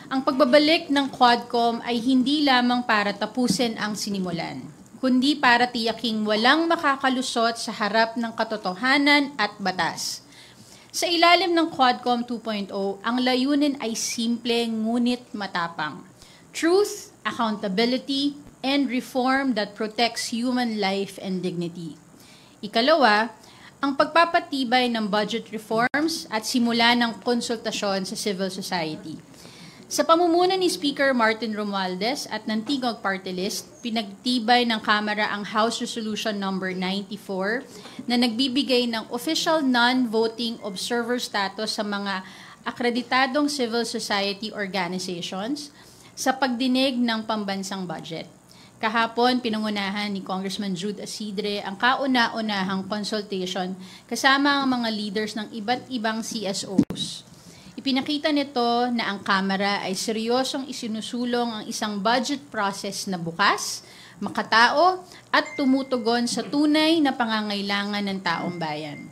Ang pagbabalik ng Quadcom ay hindi lamang para tapusin ang sinimulan, kundi para tiyaking walang makakalusot sa harap ng katotohanan at batas. Sa ilalim ng Quadcom 2.0, ang layunin ay simple ngunit matapang. Truth, accountability, and reform that protects human life and dignity. Ikalawa, ang pagpapatibay ng budget reforms at simula ng konsultasyon sa civil society. Sa pamumuno ni Speaker Martin Romualdez at ng Tigog Party List, pinagtibay ng Kamara ang House Resolution number 94 na nagbibigay ng official non-voting observer status sa mga akreditadong civil society organizations sa pagdinig ng pambansang budget. Kahapon, pinangunahan ni Congressman Jude Asidre ang kauna-unahang consultation kasama ang mga leaders ng iba't ibang CSOs. Ipinakita nito na ang Kamara ay seryosong isinusulong ang isang budget process na bukas, makatao at tumutugon sa tunay na pangangailangan ng taong bayan.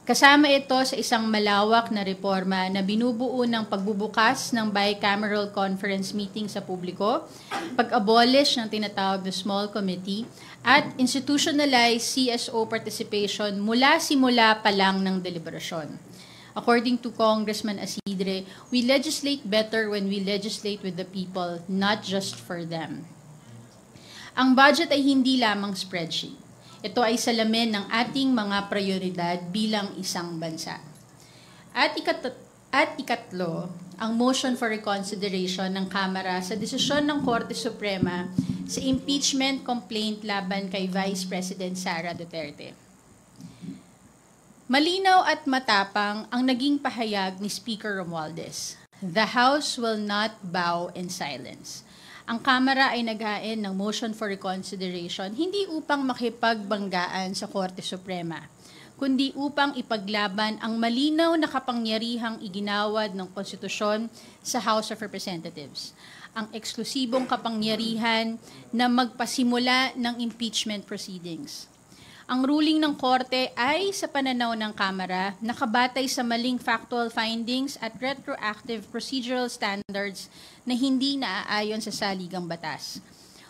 Kasama ito sa isang malawak na reforma na binubuo ng pagbubukas ng bicameral conference meeting sa publiko, pag-abolish ng tinatawag na small committee, at institutionalized CSO participation mula simula pa lang ng deliberasyon. According to Congressman Asidre, we legislate better when we legislate with the people, not just for them. Ang budget ay hindi lamang spreadsheet. Ito ay salamin ng ating mga prioridad bilang isang bansa. At ikatlo, ang motion for reconsideration ng Kamara sa desisyon ng Korte Suprema sa impeachment complaint laban kay Vice President Sara Duterte. Malinaw at matapang ang naging pahayag ni Speaker Romualdez. The House will not bow in silence. Ang Kamara ay naghain ng motion for reconsideration hindi upang makipagbanggaan sa Korte Suprema, kundi upang ipaglaban ang malinaw na kapangyarihang iginawad ng konstitusyon sa House of Representatives, ang eksklusibong kapangyarihan na magpasimula ng impeachment proceedings. Ang ruling ng Korte ay, sa pananaw ng Kamara, nakabatay sa maling factual findings at retroactive procedural standards na hindi naaayon sa saligang batas.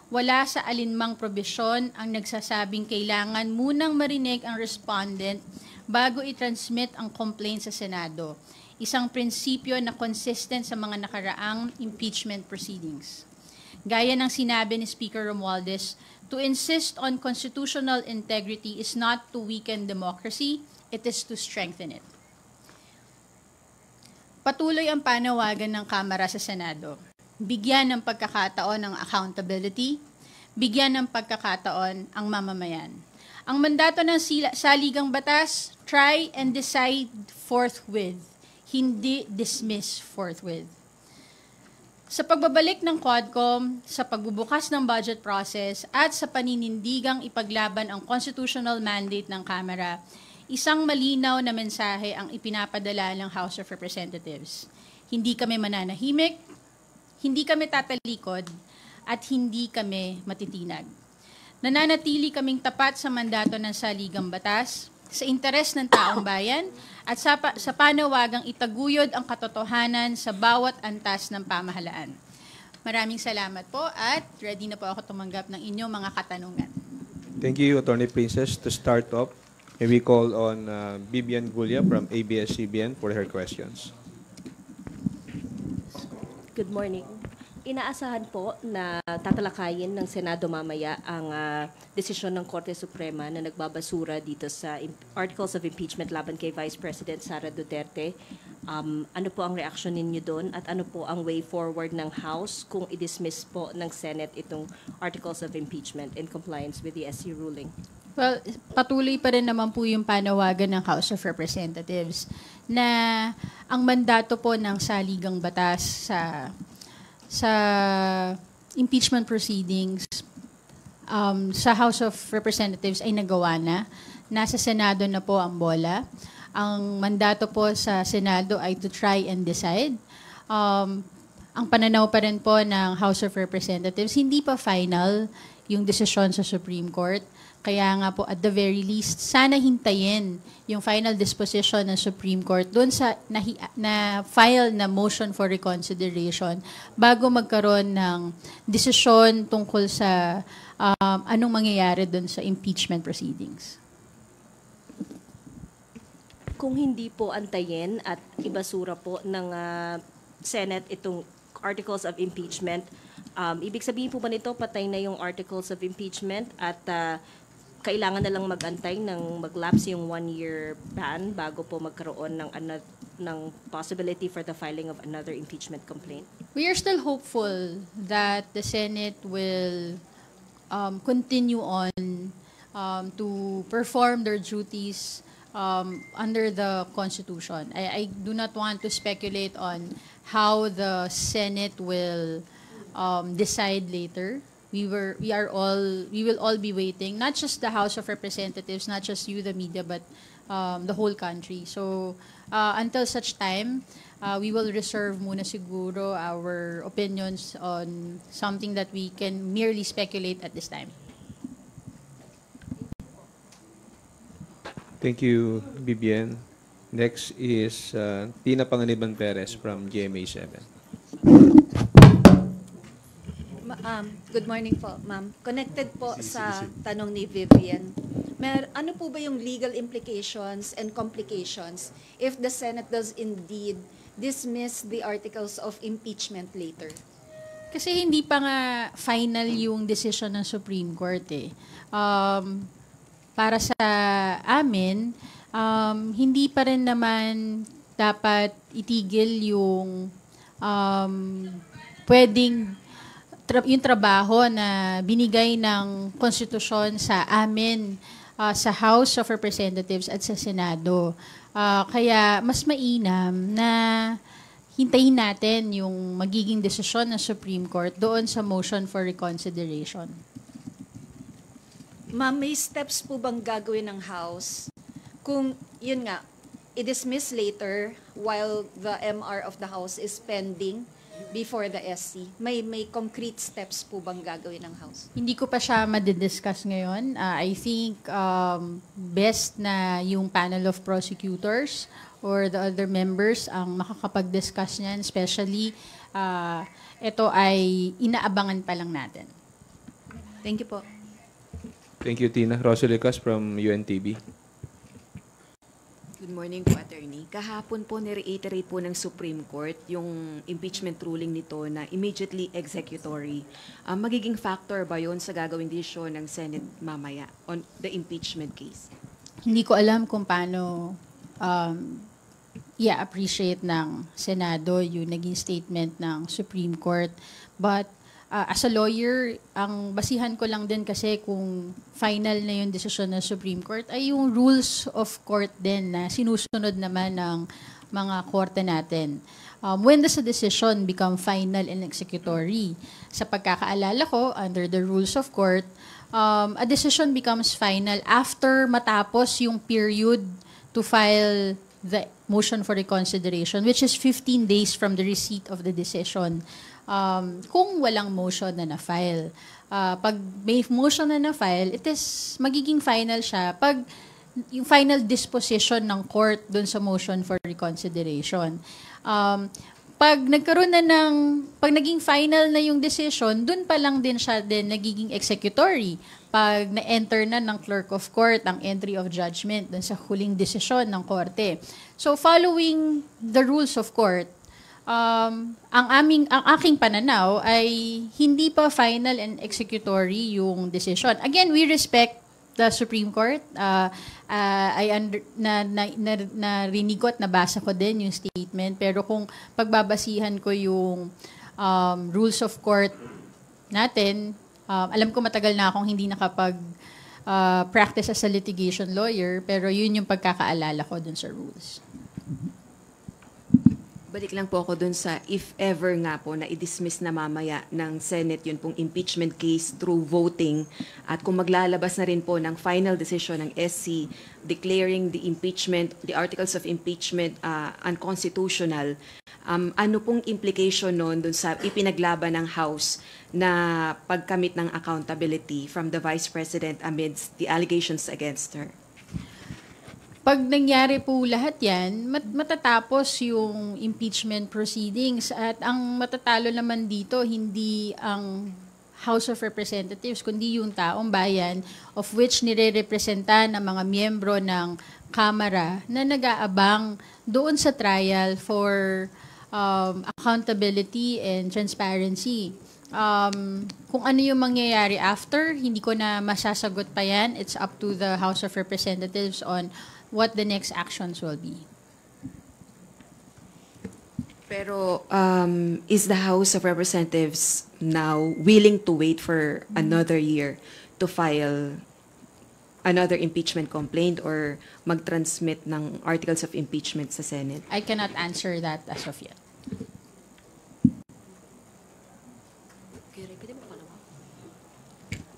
Wala sa alinmang probisyon ang nagsasabing kailangan munang marinig ang respondent bago i-transmit ang complaint sa Senado, isang prinsipyo na consistent sa mga nakaraang impeachment proceedings. Gaya ng sinabi ni Speaker Romualdez, to insist on constitutional integrity is not to weaken democracy, it is to strengthen it. Patuloy ang panawagan ng Kamara sa Senado. Bigyan ng pagkakataon ng accountability, bigyan ng pagkakataon ang mamamayan. Ang mandato ng saligang batas, try and decide forthwith, hindi dismiss forthwith. Sa pagbabalik ng Quadcom, sa pagbubukas ng budget process at sa paninindigang ipaglaban ang constitutional mandate ng Kamara, isang malinaw na mensahe ang ipinapadala ng House of Representatives. Hindi kami mananahimik, hindi kami tatalikod, at hindi kami matitinag. Nananatili kaming tapat sa mandato ng saligang batas, sa interes ng taong bayan, at sa panawagang itaguyod ang katotohanan sa bawat antas ng pamahalaan. Maraming salamat po at ready na po ako tumanggap ng inyong mga katanungan. Thank you, Attorney Princess. To start off, may we call on Bibian Gulia from ABS-CBN for her questions. Good morning. Inaasahan po na tatalakayin ng Senado mamaya ang desisyon ng Korte Suprema na nagbabasura dito sa Articles of Impeachment laban kay Vice President Sara Duterte. Ano po ang reaction ninyo doon at ano po ang way forward ng House kung i-dismiss po ng Senate itong Articles of Impeachment in compliance with the SC ruling? Well, patuloy pa rin naman po yung panawagan ng House of Representatives na ang mandato po ng saligang batas sa impeachment proceedings sa House of Representatives ay nagawa na. Nasa Senado na po ang bola. Ang mandato po sa Senado ay to try and decide. Ang pananaw pa rin po ng House of Representatives, hindi pa final yung desisyon sa Supreme Court. Kaya nga po, at the very least, sana hintayin yung final disposition ng Supreme Court doon sa na-file na motion for reconsideration bago magkaroon ng desisyon tungkol sa anong mangyayari doon sa impeachment proceedings. Kung hindi po antayin at ibasura po ng Senate itong articles of impeachment, ibig sabihin po ba nito patay na yung articles of impeachment at kailangan na lang mag-antay ng mag-lapse yung 1-year ban bago po magkaroon ng possibility for the filing of another impeachment complaint? We are still hopeful that the Senate will continue on to perform their duties under the Constitution. I do not want to speculate on how the Senate will decide later. We will all be waiting, not just the House of Representatives, not just you, the media, but the whole country. So until such time, we will reserve muna siguro our opinions on something that we can merely speculate at this time. Thank you, Bibian. Next is Tina Panganiban Perez from GMA7. Good morning po, ma'am. Connected po sa tanong ni Vivian. Ano po ba yung legal implications and complications if the Senate does indeed dismiss the articles of impeachment later? Kasi hindi pa nga final yung decision ng Supreme Court eh. Para sa amin, hindi pa rin naman dapat itigil yung pwedeng yung trabaho na binigay ng konstitusyon sa amin sa House of Representatives at sa Senado. Kaya mas mainam na hintayin natin yung magiging desisyon ng Supreme Court doon sa motion for reconsideration. Ma'am, may steps po bang gagawin ng House kung, yun nga, i-dismiss later while the MR of the House is pending before the SC? May concrete steps po bang gagawin ng House? Hindi ko pa siya madidiscuss ngayon. I think best na yung panel of prosecutors or the other members ang makakapag-discuss niyan, especially ito ay inaabangan pa lang natin. Thank you po. Thank you, Tina. Rosalie Cas from UNTV. Good morning po, Attorney. Kahapon po ni-reiterate po ng Supreme Court yung impeachment ruling nito na immediately executory. Magiging factor ba yun sa gagawing desisyon ng Senate mamaya on the impeachment case? Hindi ko alam kung paano i-appreciate ng Senado yung naging statement ng Supreme Court. But as a lawyer, ang basihan ko lang din kasi kung final na yung desisyon ng Supreme Court ay yung rules of court din na sinusunod naman ng mga korte natin. When does a decision become final and executory? Sa pagkakaalala ko, under the rules of court, a decision becomes final after matapos yung period to file the motion for reconsideration, which is 15 days from the receipt of the decision. Kung walang motion na na-file. Pag may motion na na-file, it is magiging final siya pag yung final disposition ng court dun sa motion for reconsideration. Pag naging final na yung decision, dun pa lang din siya din nagiging executory. Pag na-enter na ng clerk of court ang entry of judgment dun sa huling desisyon ng korte. So following the rules of court, ang aking pananaw ay hindi pa final and executory yung decision. Again, we respect the Supreme Court. Narinig ko at nabasa ko din yung statement, pero kung pagbabasihan ko yung rules of court natin, alam ko matagal na akong hindi practice as a litigation lawyer, pero yun yung pagkakaalala ko dun sa rules. Balik lang po ako dun sa if ever nga po na i-dismiss na mamaya ng Senate yun pong impeachment case through voting at kung maglalabas na rin po ng final decision ng SC declaring the impeachment, the articles of impeachment unconstitutional, ano pong implication nun dun sa ipinaglaban ng House na pagkamit ng accountability from the Vice President amidst the allegations against her? Pag nangyari po lahat yan, matatapos yung impeachment proceedings at ang matatalo naman dito hindi ang House of Representatives kundi yung taong bayan of which nire-representa ng mga miyembro ng Kamara na nag-aabang doon sa trial for accountability and transparency. Kung ano yung mangyayari after, hindi ko na masasagot pa yan. It's up to the House of Representatives on what the next actions will be. Pero is the House of Representatives now willing to wait for another year to file another impeachment complaint or mag-transmit ng articles of impeachment sa Senate? I cannot answer that as of yet.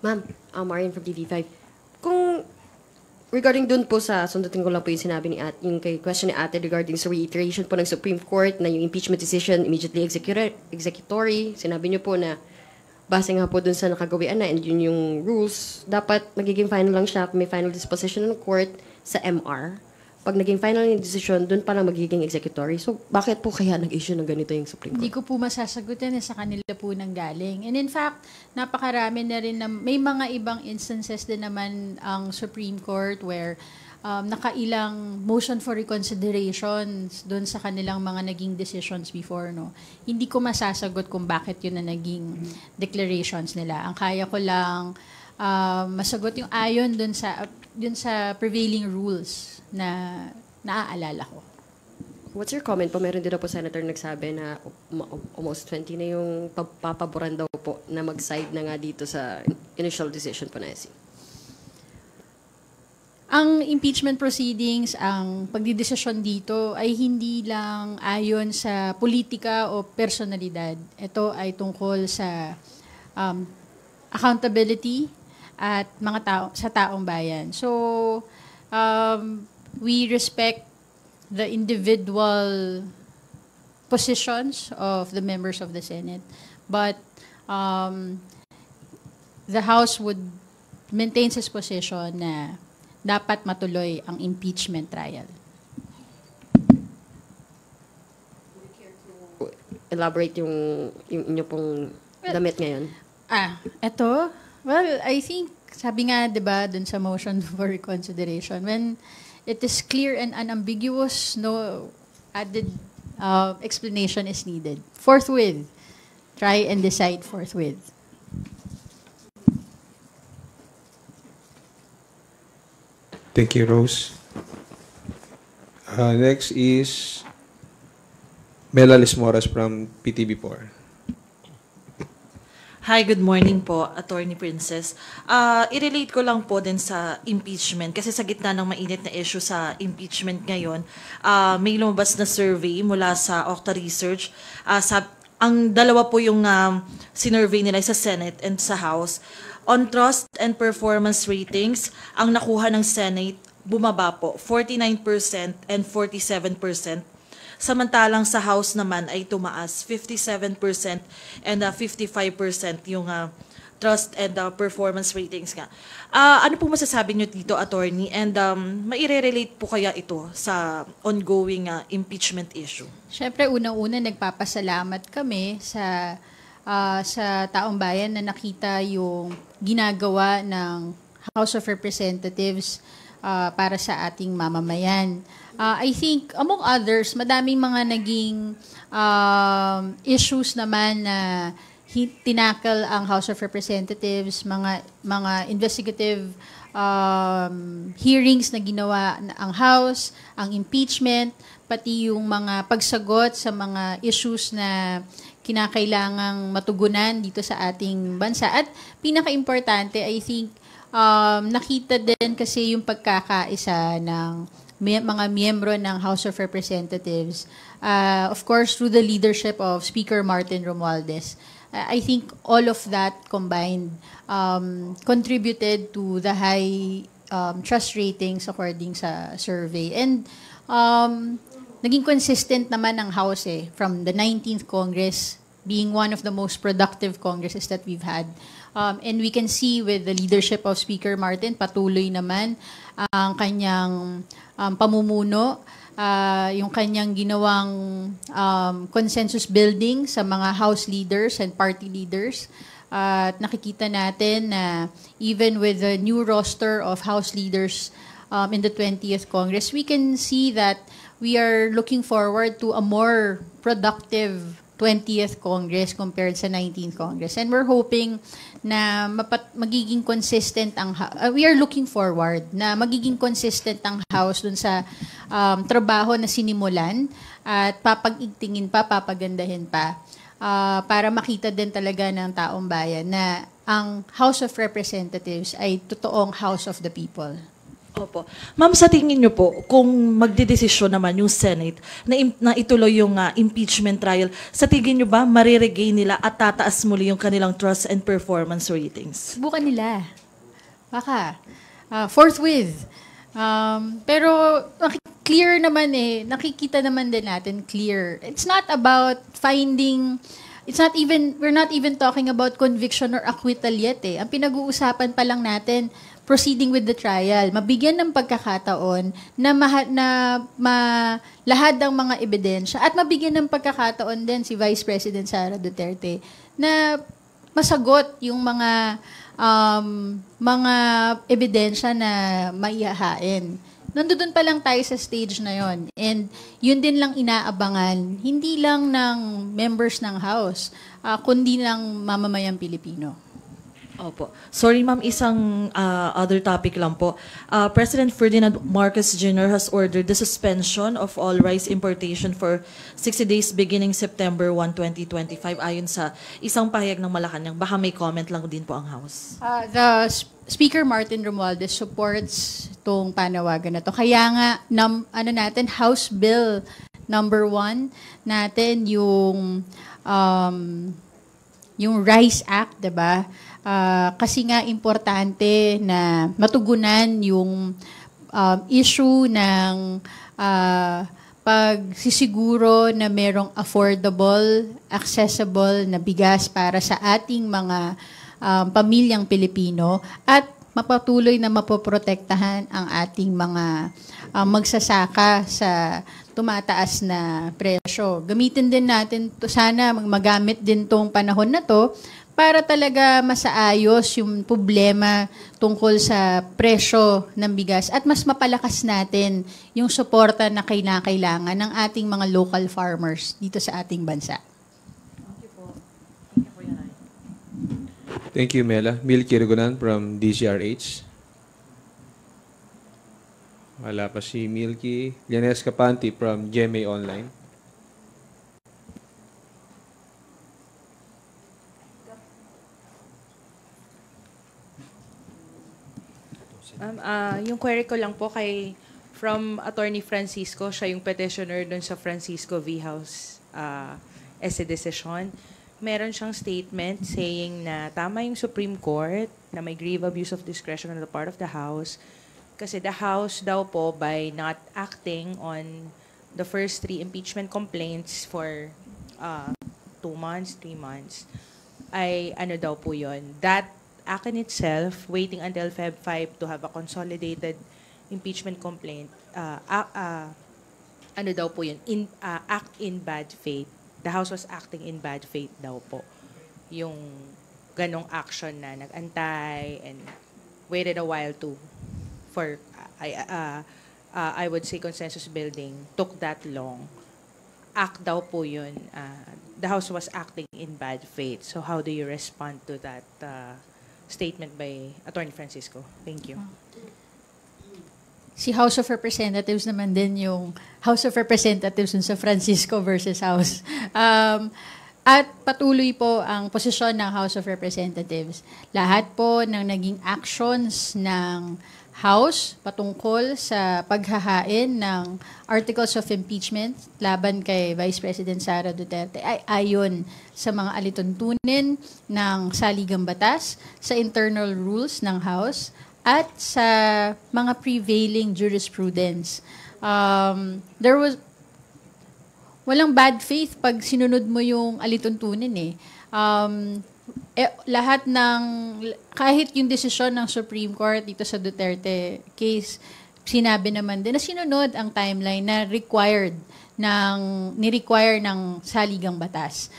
Ma'am, Marian from TV5. Kung regarding dun po sa, sundutin ko lang po yung sinabi ni Ate, yung kay question ni Ate regarding sa reiteration po ng Supreme Court na yung impeachment decision immediately executory, sinabi niyo po na base nga po dun sa nakagawian na and yun yung rules, dapat magiging final lang siya kung may final disposition ng court sa MR. Pag naging final yung decision, dun pa lang magiging executory. So, bakit po kaya nag-issue ng ganito yung Supreme Hindi Court? ko po masasagot yan, sa kanila po nang galing. And in fact, napakarami na rin na, may mga ibang instances din naman ang Supreme Court where nakailang motion for reconsideration doon sa kanilang mga naging decisions before, no. Hindi ko masasagot kung bakit yun na naging declarations nila. Ang kaya ko lang masagot yung ayon doon sa prevailing rules na naaalala ko. What's your comment po? Meron din daw po senator nagsabi na almost 20 na yung papaboran daw po na mag-side na nga dito sa initial decision po na SC. Ang impeachment proceedings, ang pagdidesisyon dito ay hindi lang ayon sa politika o personalidad. Ito ay tungkol sa accountability at sa taong bayan. So, we respect the individual positions of the members of the Senate, but the House would maintain its position na dapat matuloy ang impeachment trial. Elaborate yung inyo pong damit ngayon. Eto? Well, I think, sabi nga, di ba, dun sa motion for reconsideration, when it is clear and unambiguous, no added explanation is needed. Forthwith. Try and decide forthwith. Thank you, Rose. Next is Mela Lismoras from PTV4. Hi, good morning po, Attorney Princess. I-relate ko lang po din sa impeachment kasi sa gitna ng mainit na issue sa impeachment ngayon, may lumabas na survey mula sa Okta Research. Ang dalawa po yung sinurvey nila sa Senate and sa House. On trust and performance ratings, ang nakuha ng Senate bumaba po, 49% and 47%. Samantalang sa House naman ay tumaas 57% and 55% yung trust and performance ratings nga. Ano po masasabi niyo dito, Attorney? And maire-relate po kaya ito sa ongoing impeachment issue? Siyempre, unang-una nagpapasalamat kami sa taong bayan na nakita yung ginagawa ng House of Representatives para sa ating mamamayan. I think, among others, madaming mga naging issues naman na tinakal ang House of Representatives, mga investigative hearings na ginawa ang House, ang impeachment, pati yung mga pagsagot sa mga issues na kinakailangang matugunan dito sa ating bansa. At pinaka-importante, I think, nakita din kasi yung pagkakaisa ng mga miyembro ng House of Representatives of course, through the leadership of Speaker Martin Romualdez. I think all of that combined contributed to the high trust ratings according sa survey. And naging consistent naman ang House from the 19th Congress being one of the most productive Congresses that we've had. And we can see with the leadership of Speaker Martin, patuloy naman ang kanyang pamumuno, yung kanyang ginawang consensus building sa mga House leaders and party leaders. At nakikita natin na even with the new roster of House leaders in the 20th Congress, we can see that we are looking forward to a more productive 20th Congress compared sa 19th Congress. And we're hoping na magiging consistent ang we are looking forward na magiging consistent ang House dun sa trabaho na sinimulan at papag-igtingin pa, papagandahin pa para makita din talaga ng taong bayan na ang House of Representatives ay totoong House of the People. Opo. Ma'am, sa tingin niyo po, kung magdedesisyon naman yung Senate na ituloy yung impeachment trial, sa tingin niyo ba mariregain nila at tataas muli yung kanilang trust and performance ratings? Subukan nila. Baka. Forthwith. Pero clear naman nakikita naman din natin clear. It's not about finding, we're not even talking about conviction or acquittal yet Ang pinag-uusapan pa lang natin, proceeding with the trial, mabigyan ng pagkakataon na lahat ng mga ebidensya at mabigyan ng pagkakataon din si Vice President Sara Duterte na masagot yung mga ebidensya na maihahain. Nandoon pa lang tayo sa stage na yon. And yun din lang inaabangan, hindi lang ng members ng House, kundi ng mamamayang Pilipino. Opo. Sorry ma'am, isang other topic lang po. President Ferdinand Marcos Jr. has ordered the suspension of all rice importation for 60 days beginning September 1, 2025 ayon sa isang pahayag ng Malacanang. Baka may comment lang din po ang House. The Speaker Martin Romualdez supports tong panawagan na to. Kaya nga, House Bill number 1 natin yung Rice Act, 'di ba? Kasi nga importante na matugunan yung issue ng pagsisiguro na merong affordable, accessible na bigas para sa ating mga pamilyang Pilipino at mapatuloy na mapoprotektahan ang ating mga magsasaka sa tumataas na presyo. Gamitin din natin to, sana magamit din tong panahon na to para talaga masaayos yung problema tungkol sa presyo ng bigas at mas mapalakas natin yung suporta na kailangan ng ating mga local farmers dito sa ating bansa. Thank you, Mela. Milky Regunan from DCRH. Wala pa si Milky. Lianes Capanti from GMA Online. Yung query ko lang po from Attorney Francisco, siya yung petitioner dun sa Francisco V. House essay decision. Meron siyang statement saying na tama yung Supreme Court na may grave abuse of discretion on the part of the House kasi the House daw po by not acting on the first 3 impeachment complaints for 2 months, 3 months ay ano daw po yun. That act in itself, waiting until Feb 5 to have a consolidated impeachment complaint, ano daw po yun, act in bad faith. The House was acting in bad faith daw po. Yung ganong action na nag-antay and waited a while for I would say consensus building took that long. Act daw po yun. The House was acting in bad faith. So how do you respond to that statement by Attorney Francisco? Thank you. Si House of Representatives naman din yung House of Representatives sa Francisco versus House. At patuloy po ang posisyon ng House of Representatives. Lahat po ng naging actions ng House patungkol sa paghahain ng articles of impeachment laban kay Vice President Sara Duterte ay ayon sa mga alituntunin ng saligang batas, sa internal rules ng House, at sa mga prevailing jurisprudence. Walang bad faith pag sinunod mo yung alituntunin eh. Kahit yung desisyon ng Supreme Court dito sa Duterte case, sinabi naman din na sinunod ang timeline na ni-require ng saligang batas.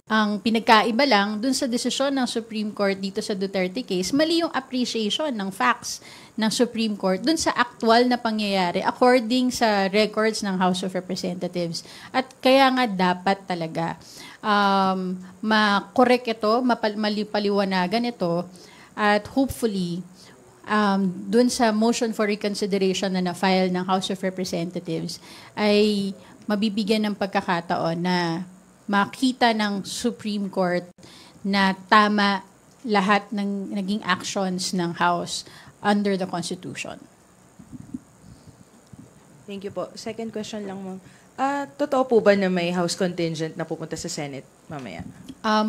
Ang pinagkaiba lang dun sa desisyon ng Supreme Court dito sa Duterte case, mali yung appreciation ng facts ng Supreme Court dun sa actual na pangyayari according sa records ng House of Representatives. At kaya nga dapat talaga makorek ito, malipaliwanagan ito, at hopefully dun sa motion for reconsideration na na-file ng House of Representatives ay mabibigyan ng pagkakataon na makita ng Supreme Court na tama lahat ng naging actions ng House under the Constitution. Thank you po. Second question lang, ma'am. Totoo po ba na may House contingent na pupunta sa Senate mamaya?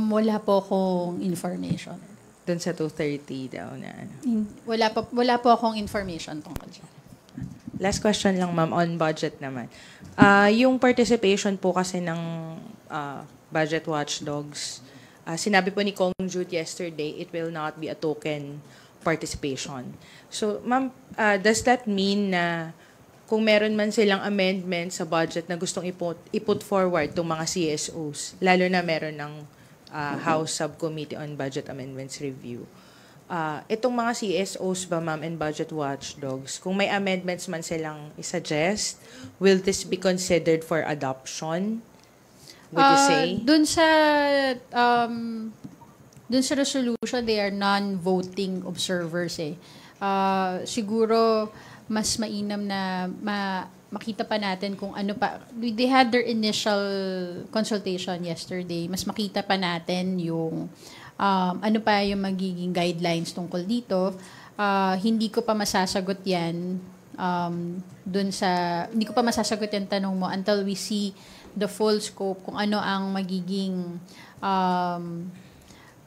Wala po akong information. Doon sa 2:30 daw na ano. Wala po akong information tungkol dyan. Last question lang, ma'am, on budget naman. Yung participation po kasi ng budget watchdogs, sinabi po ni Kong Jude yesterday, it will not be a token participation. So, ma'am, does that mean na kung meron man silang amendment sa budget na gustong iput forward itong mga CSOs, lalo na meron ng House Subcommittee on Budget Amendments Review, itong mga CSOs ba, ma'am, and budget watchdogs, kung may amendments man silang isuggest, will this be considered for adoption? Would you say? Dun sa resolution, they are non-voting observers eh. Siguro mas mainam na makita pa natin kung ano pa. They had their initial consultation yesterday. Mas makita pa natin yung ano pa yung magiging guidelines tungkol dito. Hindi ko pa masasagot yan hindi ko pa masasagot yung tanong mo until we see the full scope kung ano ang magiging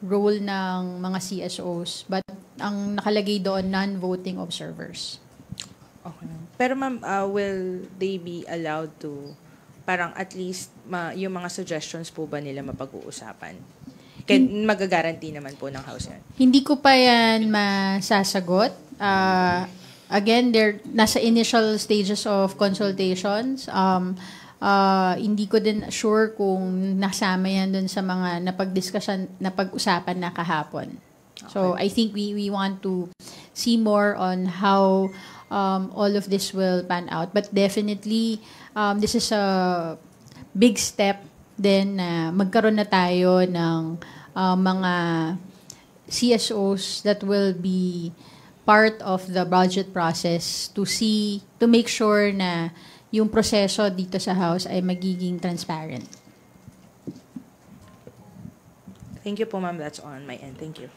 role ng mga CSOs. But ang nakalagay doon, non-voting observers. Okay. Pero ma'am, will they be allowed to, parang at least, yung mga suggestions po ba nila mapag-uusapan? Kaya magagaranti naman po ng House yan. Hindi ko pa yan masasagot. Again, they're nasa initial stages of consultations. Hindi ko din sure kung nasama yan dun sa mga napag-usapan na kahapon. So, I think we want to see more on how all of this will pan out. But definitely, this is a big step din na magkaroon na tayo ng mga CSOs that will be part of the budget process to make sure na yung proseso dito sa House ay magiging transparent. Thank you po, ma'am. That's on my end. Thank you.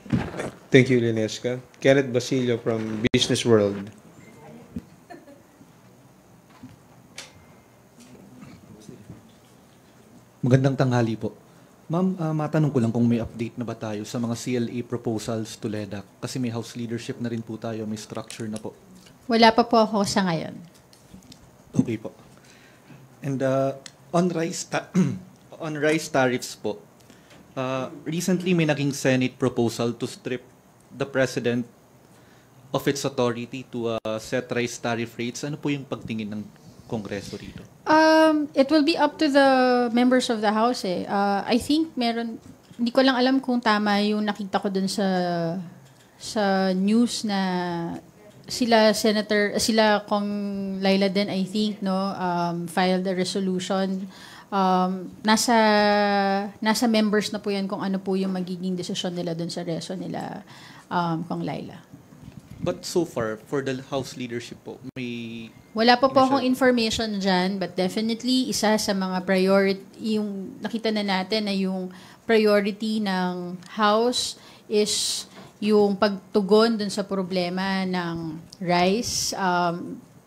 Thank you, Linesca. Kenneth Basilio from Business World. Magandang tanghali po. Ma'am, matanong ko lang kung may update na ba tayo sa mga CLA proposals to LEDAC? Kasi may House leadership na rin po tayo, may structure na po. Wala pa po ako sa ngayon. Okay po. And on rice tariffs po, recently may naging Senate proposal to strip the President of its authority to set rice tariff rates. Ano po yung pagtingin ng Kongreso rito? It will be up to the members of the House eh. I think hindi ko lang alam kung tama yung nakita ko dun sa news na sila Kong Laila din, I think, filed a resolution. Nasa members na po yan kung ano po yung magiging desisyon nila dun sa reso nila, Kong Laila. But so far, for the House leadership po, may... Wala pa po akong information dyan, but definitely, isa sa mga priority, yung nakita na natin na yung priority ng House is yung pagtugon dun sa problema ng rice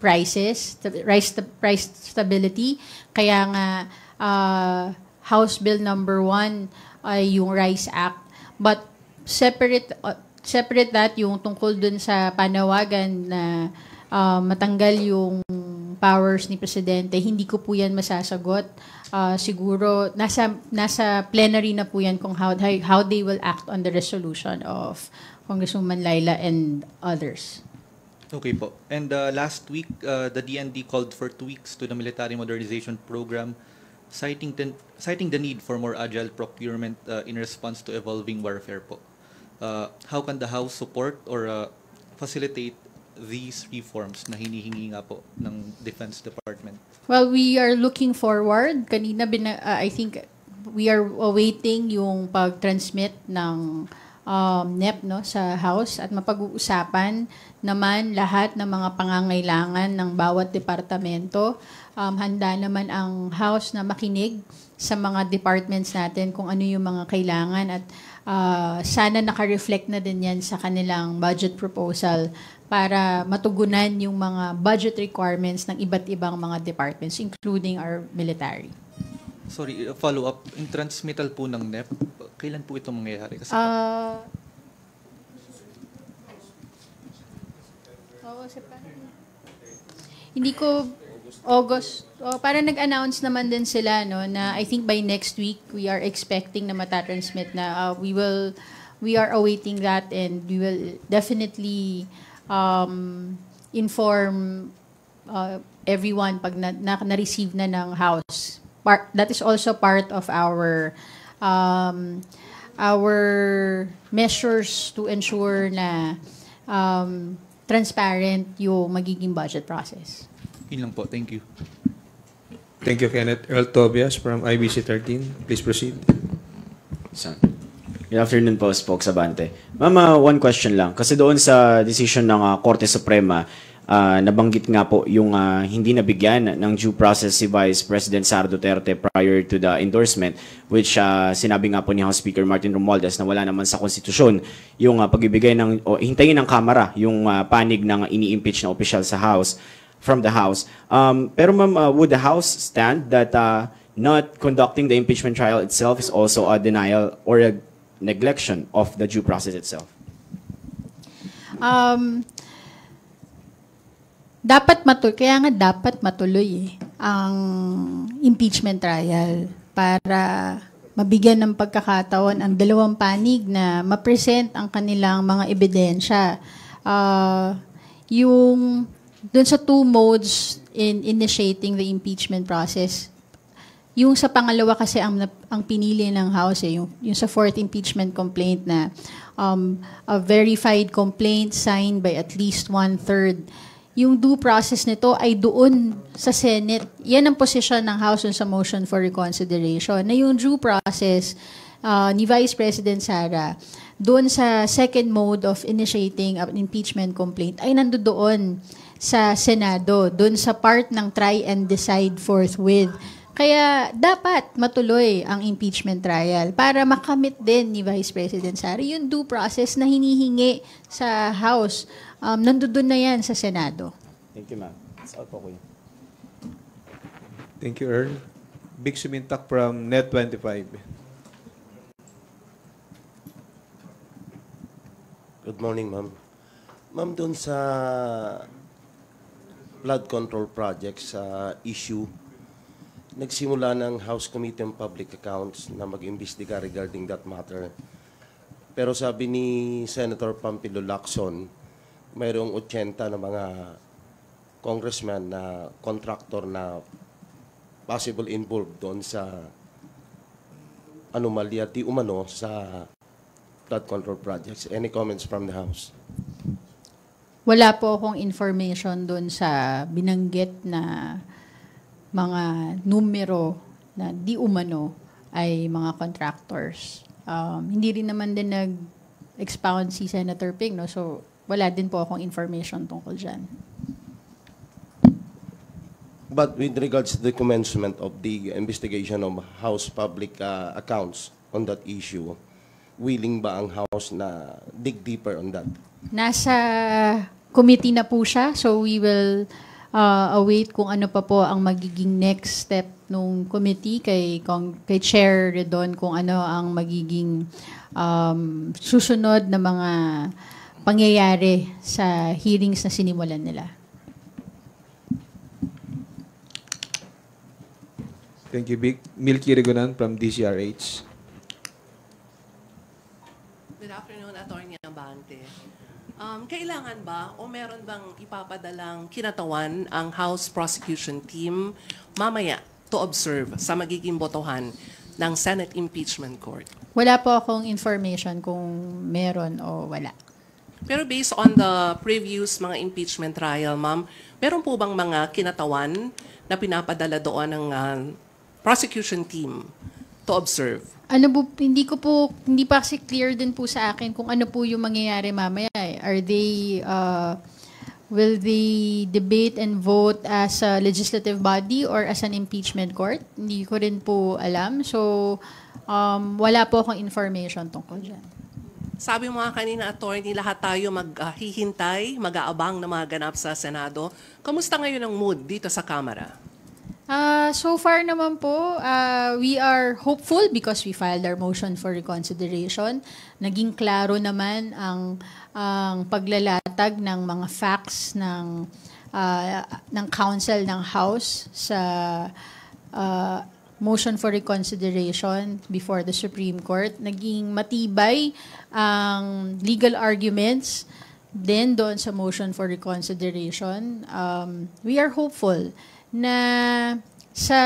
price stability. Kaya nga House Bill number 1 ay yung Rice Act. But separate that yung tungkol dun sa panawagan na matanggal yung powers ni Presidente, hindi ko po yan masasagot. Siguro nasa plenary na po yan kung how they will act on the resolution of Congresswoman Laila and others. Okay po. And last week, the DND called for tweaks to the military modernization program, citing the need for more agile procurement in response to evolving warfare po. How can the House support or facilitate these reforms na hinihingi nga po ng Defense Department? Well, we are looking forward. Kanina, I think we are awaiting yung pag-transmit ng NEP sa House at mapag-uusapan naman lahat ng mga pangangailangan ng bawat departamento. Handa naman ang House na makinig sa mga departments natin kung ano yung mga kailangan at sana naka-reflect na din yan sa kanilang budget proposal para matugunan yung mga budget requirements ng iba't ibang mga departments, including our military. Sorry, follow-up. Yung transmittal po ng NEP, kailan po ito mangyayari? Kasi hindi ko August. Para nag-announce naman din sila na I think by next week we are expecting na matatransmit na we are awaiting that and we will definitely inform everyone pag na-receive na ng House. That is also part of our measures to ensure na transparent yung magiging budget process. Yun lang po. Thank you. Thank you, Kenneth. Earl Tobias from IBC 13. Please proceed. Good afternoon po, Spokes Abante. Ma'am, one question lang. Kasi doon sa decision ng Korte Suprema, nabanggit nga po yung hindi nabigyan ng due process si Vice President Sara Duterte prior to the endorsement, which sinabi nga po ni House Speaker Martin Romualdez na wala naman sa konstitusyon yung pagbibigay ng, o hintayin ng Kamara yung panig ng ini-impeach na opisyal sa House, from the House. Pero ma'am, would the House stand that not conducting the impeachment trial itself is also a denial or a neglection of the due process itself? Kaya nga dapat matuloy ang impeachment trial para mabigyan ng pagkakataon ang dalawang panig na ma-present ang kanilang mga ebidensya. Yung dun sa two modes in initiating the impeachment process, yung sa pangalawa kasi ang pinili ng House, yung sa fourth impeachment complaint na a verified complaint signed by at least 1/3. Yung due process nito ay doon sa Senate. Yan ang posisyon ng House sa motion for reconsideration. Na yung due process ni Vice President Sara, doon sa second mode of initiating an impeachment complaint, ay nandoon sa Senado, doon sa part ng try and decide forthwith. Kaya dapat matuloy ang impeachment trial para makamit din ni Vice President Sara yung due process na hinihingi sa House. Nandoon na yan sa Senado. Thank you, ma'am. That's all po, kuya. Thank you, Earl. Big Sumintak from Net25. Good morning, ma'am. Ma'am, doon sa flood control projects issue, nagsimula ng House Committee on Public Accounts na mag-imbestiga regarding that matter. Pero sabi ni Senator Pampilo Lacson, mayroong 80 na mga congressman na contractor na possible involved doon sa anomalya di umano sa flood control projects. Any comments from the House? Wala po akong information doon sa binanggit na mga numero na di umano ay mga contractors. Hindi rin naman din nag-expound si Senator Ping, no? So, wala din po akong information tungkol dyan. But with regards to the commencement of the investigation of House Public Accounts on that issue, willing ba ang House na dig deeper on that? Nasa committee na po siya, so we will await kung ano pa po ang magiging next step nung committee kay Chair Redon, kung ano ang magiging susunod na mga pangyayari sa hearings na sinimulan nila. Thank you, Vic. Milky Regunan from DCRH. Good afternoon, Attorney Abante. Kailangan ba o meron bang ipapadalang kinatawan ang House Prosecution Team mamaya to observe sa magiging botohan ng Senate Impeachment Court? Wala po akong information kung meron o wala. Pero based on the previous mga impeachment trial, ma'am, meron po bang mga kinatawan na pinapadala doon ng prosecution team to observe? Hindi pa kasi clear din po sa akin kung ano po yung mangyayari mamaya. Are they, will they debate and vote as a legislative body or as an impeachment court? Hindi ko rin po alam. So, wala po akong information tungkol dyan. Sabi mo nga kanina, Attorney, lahat tayo maghihintay, mag-aabang na mga ganap sa Senado. Kamusta ngayon ang mood dito sa Kamara? So far naman po, we are hopeful because we filed our motion for reconsideration. Naging klaro naman ang paglalatag ng mga facts ng counsel ng House sa motion for reconsideration before the Supreme Court. Naging matibay ang legal arguments din doon sa motion for reconsideration. We are hopeful na sa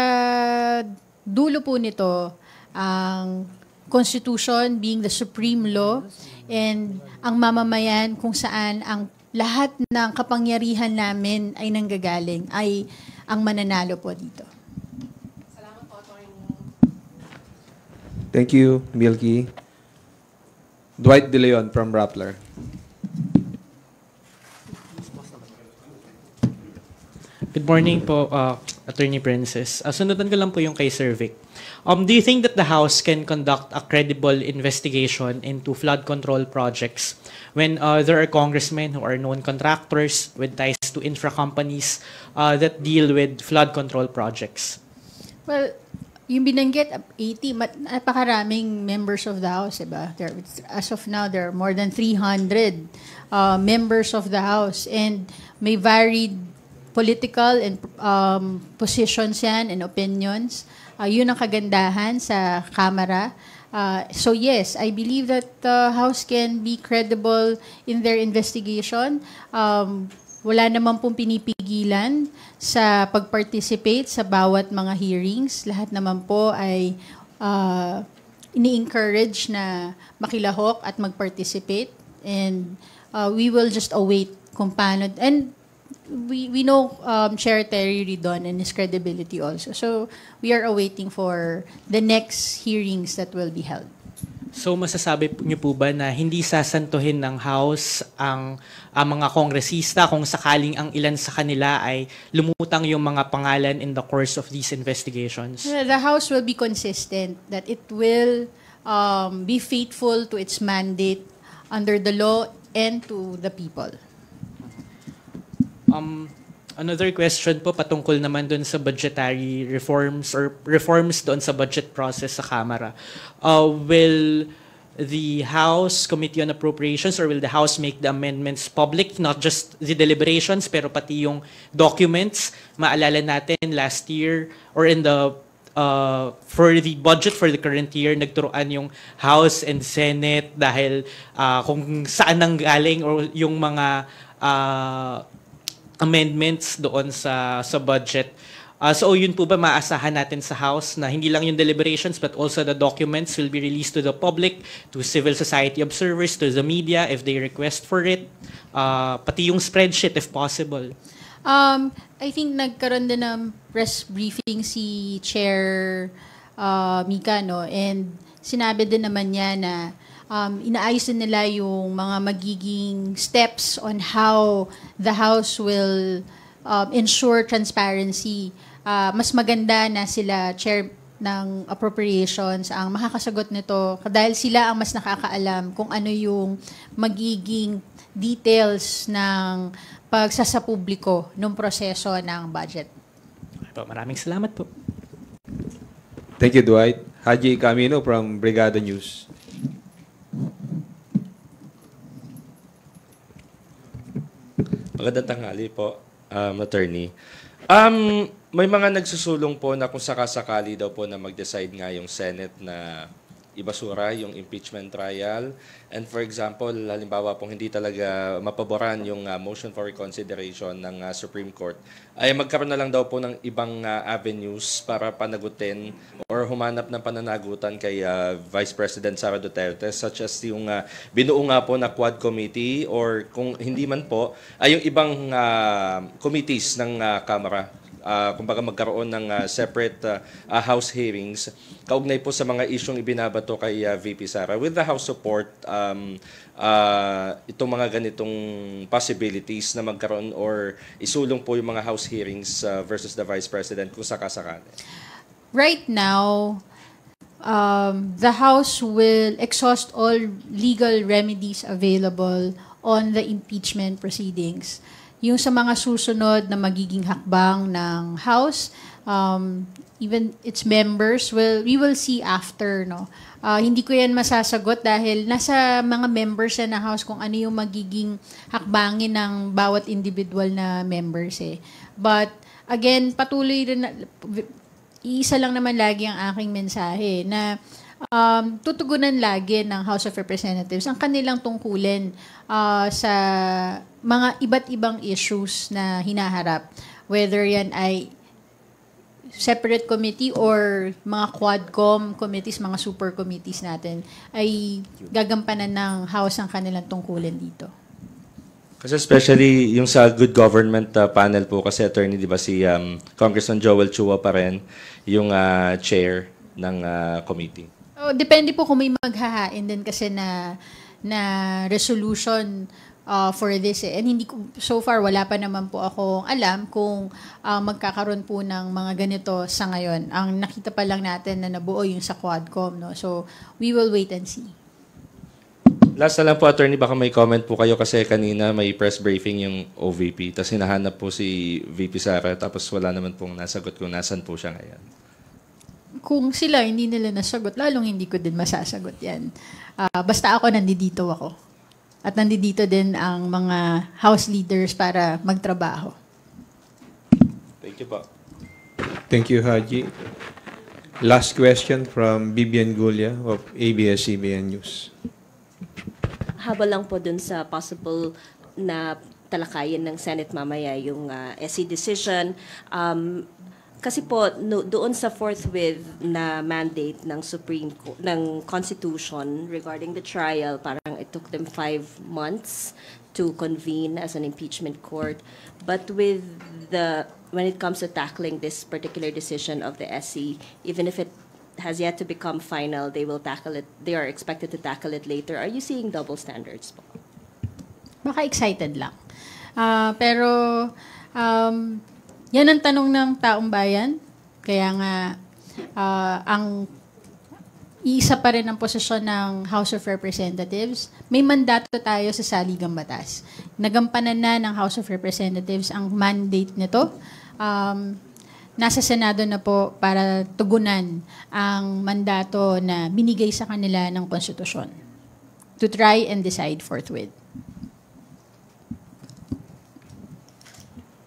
dulo po nito, ang Constitution being the supreme law and ang mamamayan kung saan ang lahat ng kapangyarihan namin ay nanggagaling ay ang mananalo po dito. Salamat po, Attorney. Thank you, Milky. Dwight De Leon from Rappler. Good morning po, Attorney Princess. Sundutan ko lang po yung kay Sir Vic. Do you think that the House can conduct a credible investigation into flood control projects when there are congressmen who are known contractors with ties to infra companies that deal with flood control projects? Well, yung binanggit, 80, napakaraming members of the House, diba? As of now, there are more than 300 members of the House and may varied political and positions yan and opinions. Yun ang kagandahan sa Kamara. So yes, I believe that the House can be credible in their investigation. Wala naman pong pinipigilan sa pag-participate sa bawat mga hearings. Lahat naman po ay ini-encourage na makilahok at mag-participate. And we will just await kung paano. And we know Chair Terry Ridon and his credibility also. So we are awaiting for the next hearings that will be held. So masasabi niyo po ba na hindi sasantuhin ng House ang mga kongresista kung sakaling ang ilan sa kanila ay lumutang yung mga pangalan in the course of these investigations? The House will be consistent that it will be faithful to its mandate under the law and to the people. Another question po patungkol naman doon sa budgetary reforms or reforms doon sa budget process sa Kamara. Will the House Committee on Appropriations or will the House make the amendments public, not just the deliberations pero pati yung documents? Maalala natin last year or in the for the budget for the current year, nagturuan yung House and Senate dahil kung saan nanggaling or yung mga amendments doon sa budget. So yun po ba maasahan natin sa House na hindi lang yung deliberations but also the documents will be released to the public, to civil society observers, to the media if they request for it, pati yung spreadsheet if possible? I think nagkaroon din ng press briefing si Chair Mika, no? And sinabi din naman niya na inaayos din nila yung mga magiging steps on how the House will ensure transparency. Mas maganda na sila Chair ng Appropriations ang makakasagot nito dahil sila ang mas nakakaalam kung ano yung magiging details ng pagsasapubliko ng proseso ng budget. Okay po, maraming salamat po. Thank you, Dwight. Haji Camino from Brigada News. Magandang tanghali po, attorney. May mga nagsusulong po na kung sakasakali daw po na mag-decide nga yung Senate na ibasura yung impeachment trial. And for example, halimbawa pong hindi talaga mapaboran yung motion for reconsideration ng Supreme Court, ay magkaroon na lang daw po ng ibang avenues para panagutin or humanap ng pananagutan kay Vice President Sara Duterte, such as yung binuo nga po na Quad Committee or kung hindi man po, ay yung ibang committees ng Kamara. Kumbaga magkaroon ng separate House hearings kaugnay po sa mga isyong ibinabato kay VP Sara. With the House support, itong mga ganitong possibilities na magkaroon or isulong po yung mga House hearings versus the Vice President kung sakasakali. Right now, the House will exhaust all legal remedies available on the impeachment proceedings. Yung sa mga susunod na magiging hakbang ng House, even its members, we will see after. No? Hindi ko yan masasagot dahil nasa mga members na ng House kung ano yung magiging hakbangin ng bawat individual na members. But again, patuloy rin, isa lang naman lagi ang aking mensahe na tutugunan lagi ng House of Representatives ang kanilang tungkulin sa mga iba't ibang issues na hinaharap. Whether yan ay separate committee or mga quadcom committees, mga super committees natin, ay gagampanan ng House ang kanilang tungkulin dito. Kasi especially yung sa good government panel po, kasi attorney, di ba si Congressman Joel Chua pa rin, yung chair ng committee. Depende po kung may maghahain din kasi na resolution for this. And hindi ko, so far, wala pa naman po akong alam kung magkakaroon po ng mga ganito sa ngayon. Ang nakita pa lang natin na nabuo yung sa Quadcom. No? So, we will wait and see. Last na lang po, attorney, baka may comment po kayo kasi kanina may press briefing yung OVP, tapos hinahanap po si VP Sara, tapos wala naman pong nasagot kung nasan po siya ngayon. Kung sila hindi nila nasagot, lalong hindi ko din masasagot yan. Basta ako, nandito ako. At nandito din ang mga House leaders para magtrabaho. Thank you po. Thank you, Haji. Last question from Bibian Gulia of ABS-CBN News. Habang lang po dun sa possible na talakayin ng Senate mamaya yung SC decision, kasi po doon sa forthwith na mandate ng Supreme Court, ng Constitution regarding the trial, parang it took them 5 months to convene as an impeachment court. But when it comes to tackling this particular decision of the SC, even if it has yet to become final, they will tackle it. They are expected to tackle it later. Are you seeing double standards po? Baka excited lang. Pero yan ang tanong ng taong bayan. Kaya nga, ang isa pa rin ang posisyon ng House of Representatives. May mandato tayo sa saligang batas. Nagampanan na ng House of Representatives ang mandate nito. Nasa Senado na po para tugunan ang mandato na binigay sa kanila ng konstitusyon to try and decide forthwith.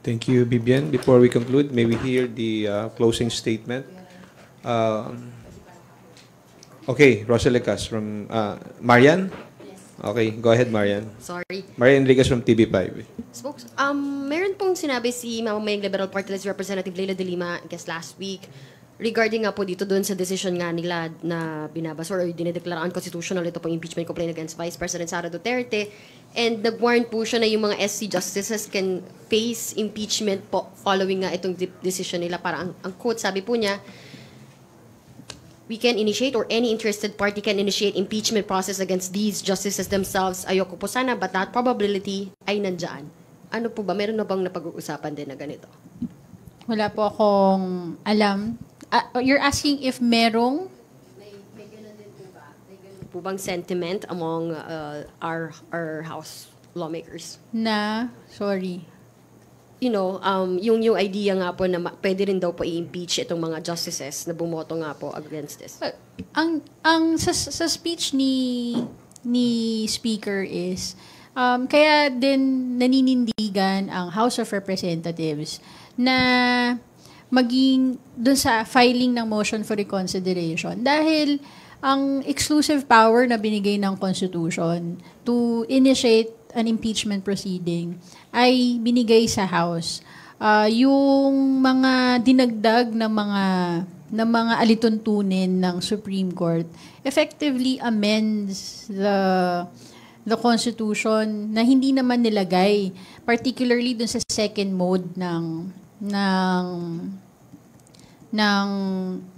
Thank you, Bibian. Before we conclude, may we hear the closing statement? Okay, Rosel Lecas from Marian? Okay, go ahead, Marian. Sorry. Marian Enriquez from TV5. Spokes, meron pong sinabi si Mamamayang Liberal Party List Representative Leila de Lima, I guess last week, regarding nga po dito doon sa decision nga nila na binabasor or dinedeklara unconstitutional ito pong impeachment complaint against Vice President Sara Duterte. And nag-warn po siya na yung mga SC justices can face impeachment po following nga itong decision nila. Para ang quote, sabi po niya, we can initiate or any interested party can initiate impeachment process against these justices themselves. Ayoko po sana, but that probability ay nandyan. Ano po ba? Meron na bang napag-uusapan din na ganito? Wala po akong alam. You're asking if merong po bang sentiment among our House lawmakers? Sorry. You know, yung idea nga po na pwede rin daw po i-impeach itong mga justices na bumoto nga po against this. Sa speech ni Speaker is, kaya din naninindigan ang House of Representatives na maging dun sa filing ng motion for reconsideration dahil ang exclusive power na binigay ng Constitution to initiate an impeachment proceeding ay binigay sa House. Yung mga dinagdag na mga alituntunin ng Supreme Court effectively amends the Constitution na hindi naman nilagay, particularly dun sa second mode ng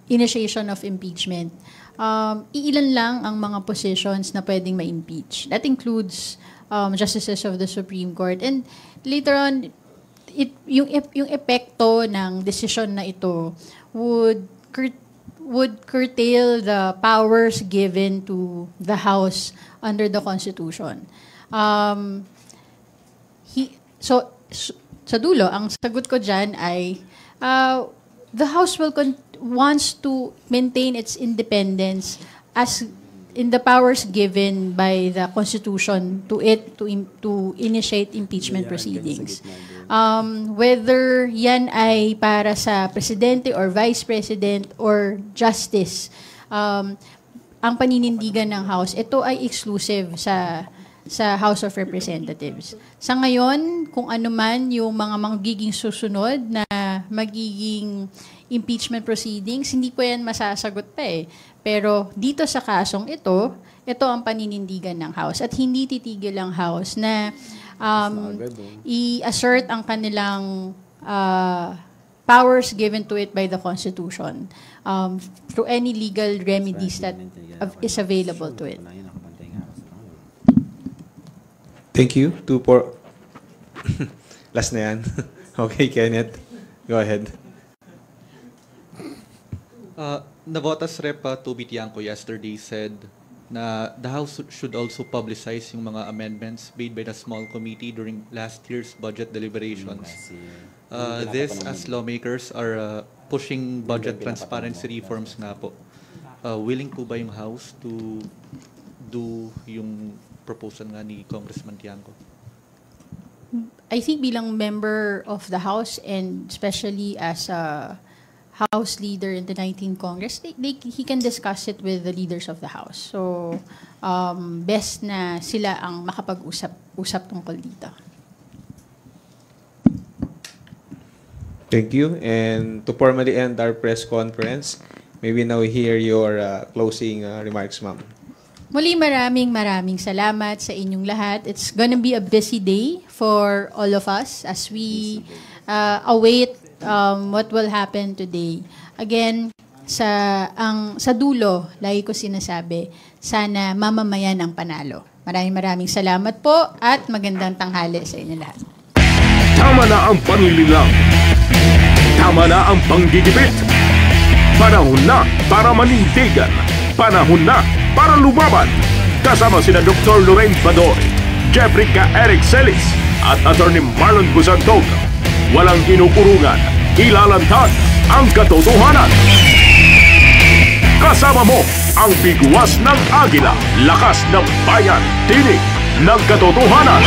initiation of impeachment. Iilan lang ang mga positions na pwedeng ma-impeach. That includes justices of the Supreme Court. And later on, yung epekto ng decision na ito would curtail the powers given to the House under the Constitution. Sa dulo, ang sagot ko dyan ay the House wants to maintain its independence as in the powers given by the Constitution to initiate impeachment proceedings. Whether yan ay para sa presidente or vice president or justice, ang paninindigan ng House, ito ay exclusive sa House of Representatives. Sa ngayon, kung ano man yung mga magiging susunod na magiging impeachment proceedings, hindi ko yan masasagot pa eh. Pero dito sa kasong ito ang paninindigan ng House. At hindi titigil ang House na i-assert ang kanilang powers given to it by the Constitution through any legal remedies that is available to it. Thank you. Last na yan. Okay, Kenneth. Go ahead. Navotas Rep. Toby Tiangco yesterday said na the House should also publicize yung mga amendments made by the small committee during last year's budget deliberations. This, as lawmakers, are pushing budget transparency reforms nga po. Willing po ba yung House to do yung proposal nga ni Congressman Tiangco? I think bilang member of the House and especially as a House leader in the 19th Congress, he can discuss it with the leaders of the House. So, best na sila ang makapag-usap tungkol dito. Thank you. And to formally end our press conference, may we now hear your closing remarks, ma'am. Muli maraming salamat sa inyong lahat. It's gonna be a busy day for all of us as we await what will happen today. Again, sa dulo, lagi ko sinasabi, sana mamamayan ang panalo. Maraming salamat po at magandang tanghali sa inyo lahat. Tama na ang panlililang. Tama na ang panggigipit. Panahon na para manindigan. Panahon na para lumaban. Kasama sina Dr. Lorraine Badoy, Jeffrey K. Eric Celis at Atty. Marlon Busantog. Walang inukurungan, ilalantad ang katotohanan. Kasama mo ang bigwas ng agila, lakas ng bayan, tinig ng katotohanan.